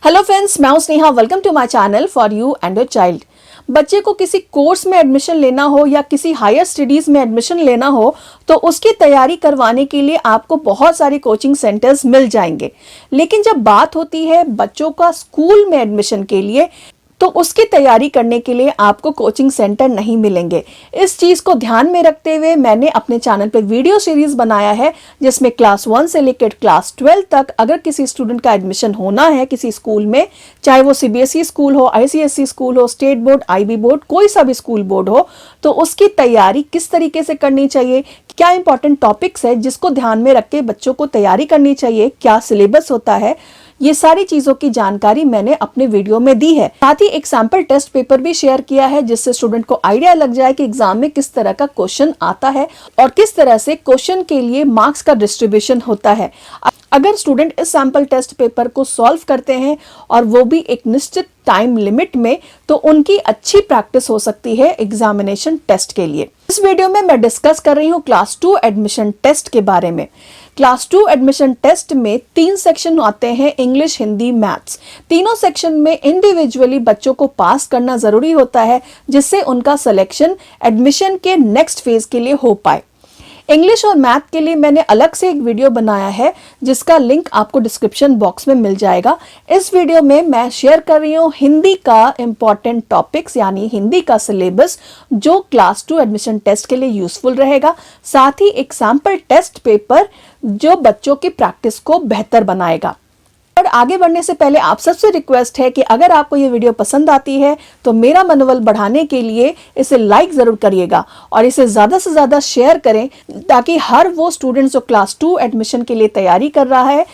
Hello friends, मैं हूं Sneha. Welcome to my channel for you and your child. बच्चे को किसी कोर्स में एडमिशन लेना हो या किसी हायर स्टडीज में एडमिशन लेना हो तो उसकी तैयारी करवाने के लिए आपको बहुत सारे कोचिंग सेंटर्स मिल जाएंगे। लेकिन जब बात होती है बच्चों का स्कूल में एडमिशन के लिए तो उसकी तैयारी करने के लिए आपको कोचिंग सेंटर नहीं मिलेंगे। इस चीज को ध्यान में रखते हुए मैंने अपने चैनल पे वीडियो सीरीज बनाया है जिसमें क्लास 1 से लेकर क्लास 12 तक अगर किसी स्टूडेंट का एडमिशन होना है किसी स्कूल में, चाहे वो सीबीएसई स्कूल हो, आईसीएसई स्कूल हो, स्टेट बोर्ड, आईबी बोर्ड, कोई सा भी स्कूल बोर्ड हो, तो उसकी तैयारी किस तरीके से करनी चाहिए, क्या इंपॉर्टेंट टॉपिक्स है जिसको ध्यान में रख के बच्चों को तैयारी करनी चाहिए, क्या सिलेबस होता है, ये सारी चीजों की जानकारी मैंने अपने वीडियो में दी है। साथ ही एक सैंपल टेस्ट पेपर भी शेयर किया है जिससे स्टूडेंट को आइडिया लग जाए कि एग्जाम में किस तरह का क्वेश्चन आता है और किस तरह से क्वेश्चन के लिए मार्क्स का डिस्ट्रीब्यूशन होता है। अगर स्टूडेंट इस सैंपल टेस्ट पेपर को सॉल्व करते हैं और वो भी एक निश्चित टाइम लिमिट में, तो उनकी अच्छी प्रैक्टिस हो सकती है एग्जामिनेशन टेस्ट के लिए। इस वीडियो में मैं डिस्कस कर रही हूँ क्लास 2 एडमिशन टेस्ट के बारे में। क्लास 2 एडमिशन टेस्ट में 3 सेक्शन आते हैं, इंग्लिश, हिंदी, मैथ्स। तीनों सेक्शन में इंडिविजुअली बच्चों को पास करना जरूरी होता है जिससे उनका सिलेक्शन एडमिशन के नेक्स्ट फेज के लिए हो पाए। इंग्लिश और मैथ के लिए मैंने अलग से एक वीडियो बनाया है जिसका लिंक आपको डिस्क्रिप्शन बॉक्स में मिल जाएगा। इस वीडियो में मैं शेयर कर रही हूँ हिंदी का इंपॉर्टेंट टॉपिक्स यानी हिंदी का सिलेबस जो क्लास 2 एडमिशन टेस्ट के लिए यूजफुल रहेगा, साथ ही एक सैंपल टेस्ट पेपर जो बच्चों की प्रैक्टिस को बेहतर बनाएगा। और आगे बढ़ने से पहले आप सबसे रिक्वेस्ट है कि अगर आपको ये वीडियो पसंद आती है तो मेरा मनोबल बढ़ाने के लिए इसे लाइक जरूर करिएगा और इसे ज्यादा से ज्यादा शेयर करें ताकि हर वो स्टूडेंट जो क्लास 2 एडमिशन के लिए तैयारी कर रहा है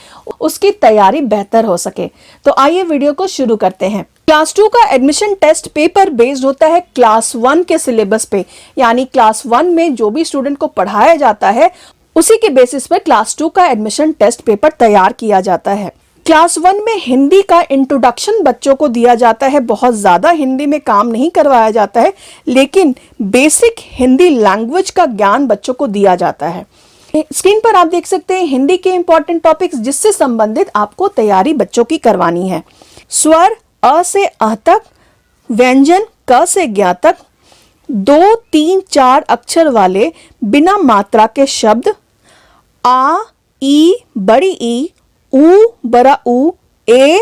उसकी तैयारी बेहतर हो सके। तो आइए वीडियो को शुरू करते हैं। क्लास 2 का एडमिशन टेस्ट पेपर बेस्ड होता है क्लास 1 के सिलेबस पे, यानी क्लास 1 में जो भी स्टूडेंट को पढ़ाया जाता है उसी के बेसिस पर क्लास 2 का एडमिशन टेस्ट पेपर तैयार किया जाता है। क्लास 1 में हिंदी का इंट्रोडक्शन बच्चों को दिया जाता है। बहुत ज्यादा हिंदी में काम नहीं करवाया जाता है लेकिन बेसिक हिंदी लैंग्वेज का ज्ञान बच्चों को दिया जाता है। स्क्रीन पर आप देख सकते हैं हिंदी के इंपॉर्टेंट टॉपिक्स जिससे संबंधित आपको तैयारी बच्चों की करवानी है। स्वर अ से अ तक, व्यंजन क से ज्ञ तक, 2, 3, 4 अक्षर वाले बिना मात्रा के शब्द, आ, ई, बड़ी ई, ऊ, बड़ा ऊ, ए,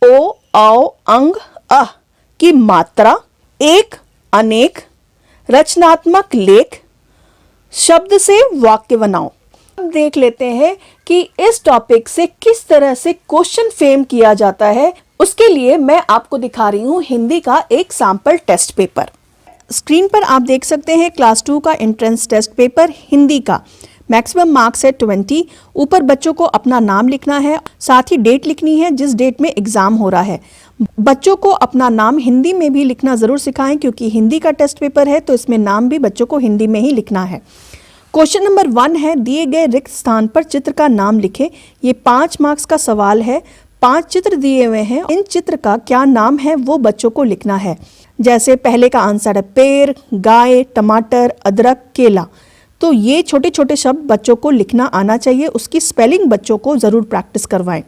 ओ, औ, अंग, अ की मात्रा, एक, अनेक, रचनात्मक लेख, शब्द से वाक्य बनाओ। अब देख लेते हैं कि इस टॉपिक से किस तरह से क्वेश्चन फ्रेम किया जाता है। उसके लिए मैं आपको दिखा रही हूँ हिंदी का एक सैंपल टेस्ट पेपर। स्क्रीन पर आप देख सकते हैं क्लास 2 का एंट्रेंस टेस्ट पेपर हिंदी का। मैक्सिमम मार्क्स है 20। ऊपर बच्चों को अपना नाम लिखना है, साथ ही डेट लिखनी है जिस डेट में एग्जाम हो रहा है। बच्चों को अपना नाम हिंदी में भी लिखना जरूर सिखाएं क्योंकि हिंदी का टेस्ट पेपर है तो इसमें नाम भी बच्चों को हिंदी में ही लिखना है। क्वेश्चन नंबर 1 है, दिए गए रिक्त स्थान पर चित्र का नाम लिखें। ये 5 मार्क्स का सवाल है। 5 चित्र दिए हुए हैं, इन चित्र का क्या नाम है वो बच्चों को लिखना है। जैसे पहले का आंसर है पेड़, गाय, टमाटर, अदरक, केला। तो ये छोटे छोटे शब्द बच्चों को लिखना आना चाहिए, उसकी स्पेलिंग बच्चों को जरूर प्रैक्टिस करवाएं।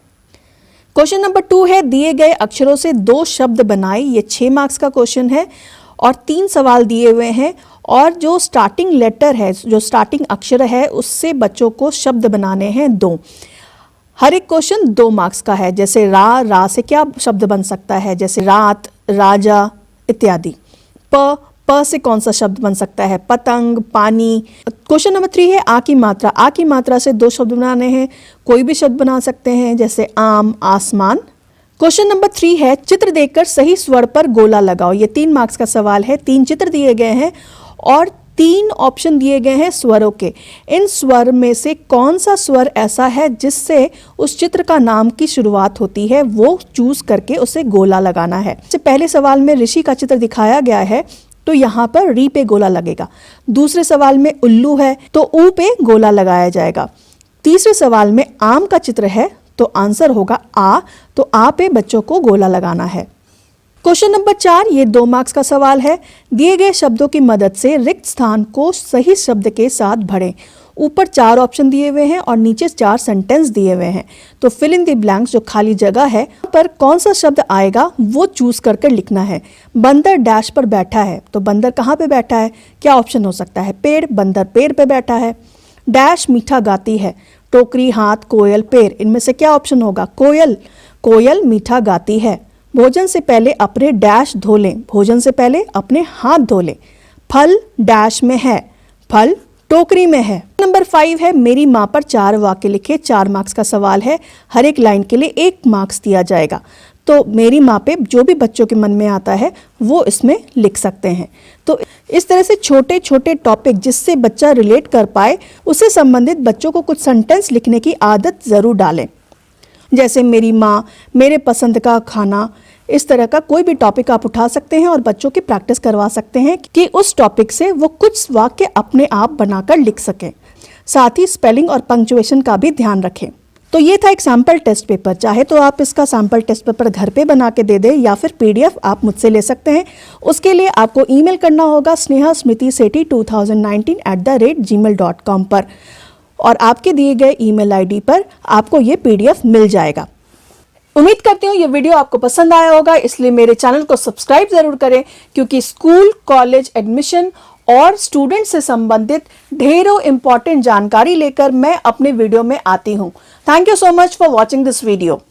क्वेश्चन नंबर 2 है, दिए गए अक्षरों से 2 शब्द बनाए। ये 6 मार्क्स का क्वेश्चन है और 3 सवाल दिए हुए हैं और जो स्टार्टिंग लेटर है, जो स्टार्टिंग अक्षर है उससे बच्चों को शब्द बनाने हैं 2। हर एक क्वेश्चन 2 मार्क्स का है। जैसे रा से क्या शब्द बन सकता है, जैसे रात, राजा इत्यादि। प से कौन सा शब्द बन सकता है, पतंग, पानी। क्वेश्चन नंबर 3 है, आ की मात्रा। आ की मात्रा से 2 शब्द बनाने हैं, कोई भी शब्द बना सकते हैं जैसे आम, आसमान। क्वेश्चन नंबर 3 है, चित्र देखकर सही स्वर पर गोला लगाओ। ये 3 मार्क्स का सवाल है। 3 चित्र दिए गए हैं और 3 ऑप्शन दिए गए हैं स्वरों के। इन स्वर में से कौन सा स्वर ऐसा है जिससे उस चित्र का नाम की शुरुआत होती है वो चूज करके उसे गोला लगाना है। जैसे पहले सवाल में ऋषि का चित्र दिखाया गया है तो यहाँ पर री पे गोला लगेगा। दूसरे सवाल में उल्लू है तो ऊ पे गोला लगाया जाएगा। तीसरे सवाल में आम का चित्र है तो आंसर होगा आ, तो आ पे बच्चों को गोला लगाना है। क्वेश्चन नंबर 4, ये 2 मार्क्स का सवाल है। दिए गए शब्दों की मदद से रिक्त स्थान को सही शब्द के साथ भरें। ऊपर 4 ऑप्शन दिए हुए हैं और नीचे 4 सेंटेंस दिए हुए हैं। तो फिल इन द ब्लैंक्स, जो खाली जगह है पर कौन सा शब्द आएगा वो चूज कर लिखना है। बंदर डैश पर बैठा है, तो बंदर कहाँ पे बैठा है? क्या ऑप्शन हो सकता है? पेड़, बंदर पेड़ पे बैठा है। डैश मीठा गाती है, टोकरी, हाथ, कोयल, पेड़, इनमें से क्या ऑप्शन होगा? कोयल, कोयल मीठा गाती है। भोजन से पहले अपने डैश धो लें, भोजन से पहले अपने हाथ धो लें। फल डैश में है, फल टोकरी में है। नंबर 5 है मेरी माँ पर 4 वाक्य लिखे। 4 मार्क्स का सवाल है, हर एक लाइन के लिए 1 मार्क्स दिया जाएगा। तो मेरी माँ पे जो भी बच्चों के मन में आता है वो इसमें लिख सकते हैं। तो इस तरह से छोटे छोटे टॉपिक जिससे बच्चा रिलेट कर पाए, उससे संबंधित बच्चों को कुछ सेंटेंस लिखने की आदत ज़रूर डालें। जैसे मेरी माँ, मेरे पसंद का खाना, इस तरह का कोई भी टॉपिक आप उठा सकते हैं और बच्चों की प्रैक्टिस करवा सकते हैं कि उस टॉपिक से वो कुछ वाक्य अपने आप बनाकर लिख सकें। साथ ही स्पेलिंग और पंक्चुएशन का भी ध्यान रखें। तो ये था एक सैम्पल टेस्ट पेपर। चाहे तो आप इसका सैम्पल टेस्ट पेपर घर पे बना के दे दें या फिर PDF आप मुझसे ले सकते हैं। उसके लिए आपको ईमेल करना होगा snehasmritisethi2019@gmail.com पर, और आपके दिए गए ईमेल ID पर आपको ये PDF मिल जाएगा। उम्मीद करती हूँ ये वीडियो आपको पसंद आया होगा, इसलिए मेरे चैनल को सब्सक्राइब जरूर करें, क्योंकि स्कूल, कॉलेज एडमिशन और स्टूडेंट से संबंधित ढेरों इंपॉर्टेंट जानकारी लेकर मैं अपने वीडियो में आती हूँ। Thank you so much for watching this video.